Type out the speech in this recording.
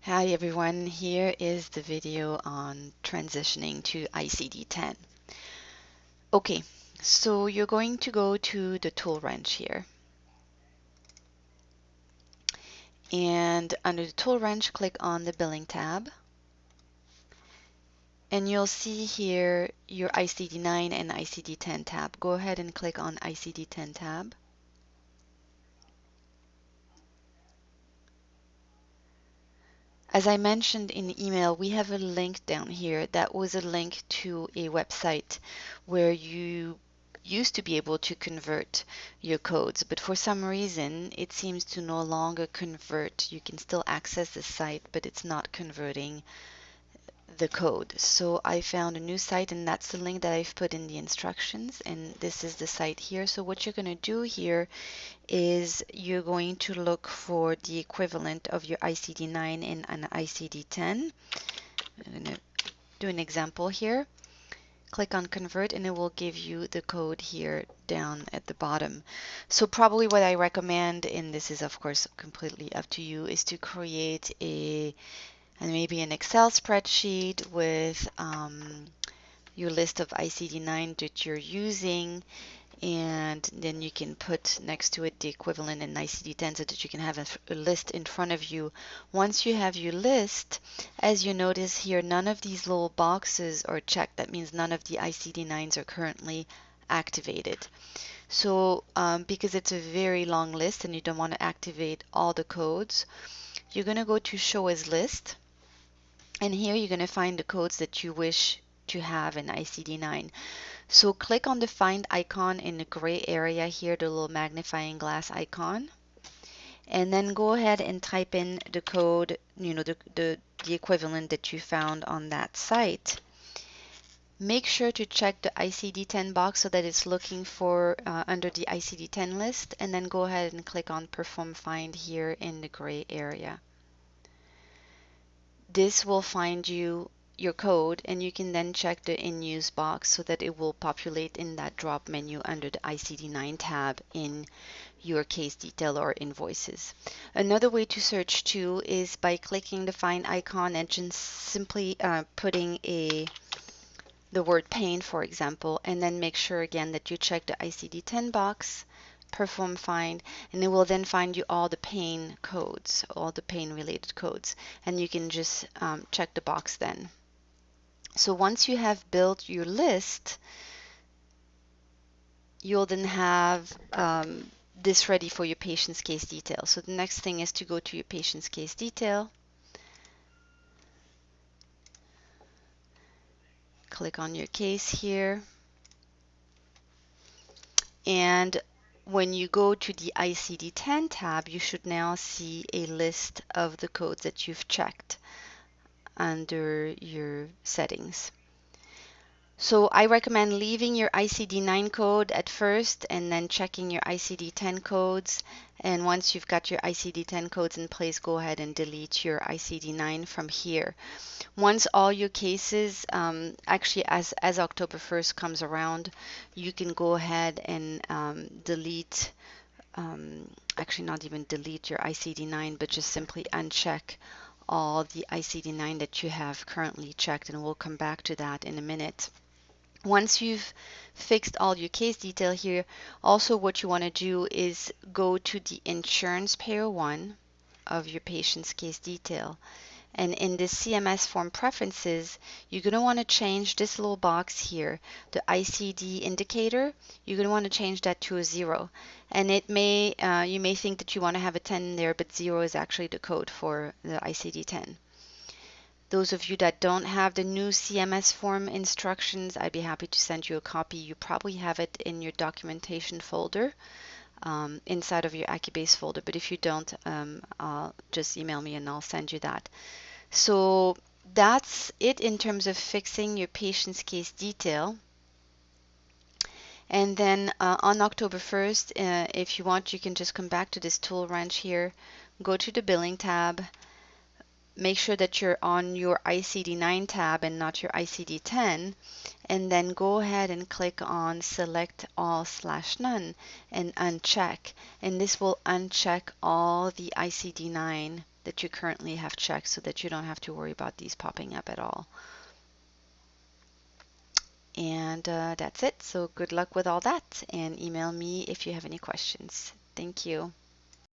Hi everyone, here is the video on transitioning to ICD-10. Okay, so you're going to go to the tool wrench here. And under the tool wrench, click on the billing tab. And you'll see here your ICD-9 and ICD-10 tab. Go ahead and click on ICD-10 tab. As I mentioned in the email, we have a link down here that was a link to a website where you used to be able to convert your codes, but for some reason it seems to no longer convert. You can still access the site, but it's not converting the code. So I found a new site, and that's the link that I've put in the instructions, and this is the site here. So what you're going to do here is you're going to look for the equivalent of your ICD-9 and an ICD-10. I'm going to do an example here. Click on convert and it will give you the code here down at the bottom. So probably what I recommend, and this is of course completely up to you, is to create maybe an Excel spreadsheet with your list of ICD-9 that you're using, and then you can put next to it the equivalent in ICD-10 so that you can have a list in front of you. Once you have your list, as you notice here, none of these little boxes are checked. That means none of the ICD-9s are currently activated. So because it's a very long list and you don't want to activate all the codes, you're going to go to show as list, and here you're going to find the codes that you wish to have in ICD-9. So click on the find icon in the gray area here, the little magnifying glass icon, and then go ahead and type in the code, the equivalent that you found on that site. Make sure to check the ICD-10 box so that it's looking for under the ICD-10 list, and then go ahead and click on perform find here in the gray area. This will find you your code, and you can then check the in use box so that it will populate in that drop menu under the ICD-9 tab in your case detail or invoices. Another way to search too is by clicking the find icon and just simply putting the word pain, for example, and then make sure again that you check the ICD-10 box, perform find, and it will then find you all the pain codes, all the pain related codes, and you can just check the box then. So once you have built your list, you'll then have this ready for your patient's case detail. So the next thing is to go to your patient's case detail, click on your case here, and when you go to the ICD-10 tab, you should now see a list of the codes that you've checked under your settings. So I recommend leaving your ICD-9 code at first and then checking your ICD-10 codes. And once you've got your ICD-10 codes in place, go ahead and delete your ICD-9 from here. Once all your cases, actually as October 1st comes around, you can go ahead and delete, actually not even delete your ICD-9, but just simply uncheck all the ICD-9 that you have currently checked, and we'll come back to that in a minute. Once you've fixed all your case detail here, also what you want to do is go to the insurance payer one of your patient's case detail. And in this CMS form preferences, you're going to want to change this little box here, the ICD indicator. You're going to want to change that to a 0. And it may, you may think that you want to have a 10 there, but 0 is actually the code for the ICD-10. Those of you that don't have the new CMS form instructions, I'd be happy to send you a copy. You probably have it in your documentation folder inside of your Acubase folder, but if you don't, just email me and I'll send you that. So that's it in terms of fixing your patient's case detail. And then on October 1st, if you want, you can just come back to this tool wrench here, go to the billing tab, make sure that you're on your ICD-9 tab and not your ICD-10, and then go ahead and click on select all/none and uncheck. And this will uncheck all the ICD-9 that you currently have checked so that you don't have to worry about these popping up at all. And that's it. So good luck with all that, and email me if you have any questions. Thank you.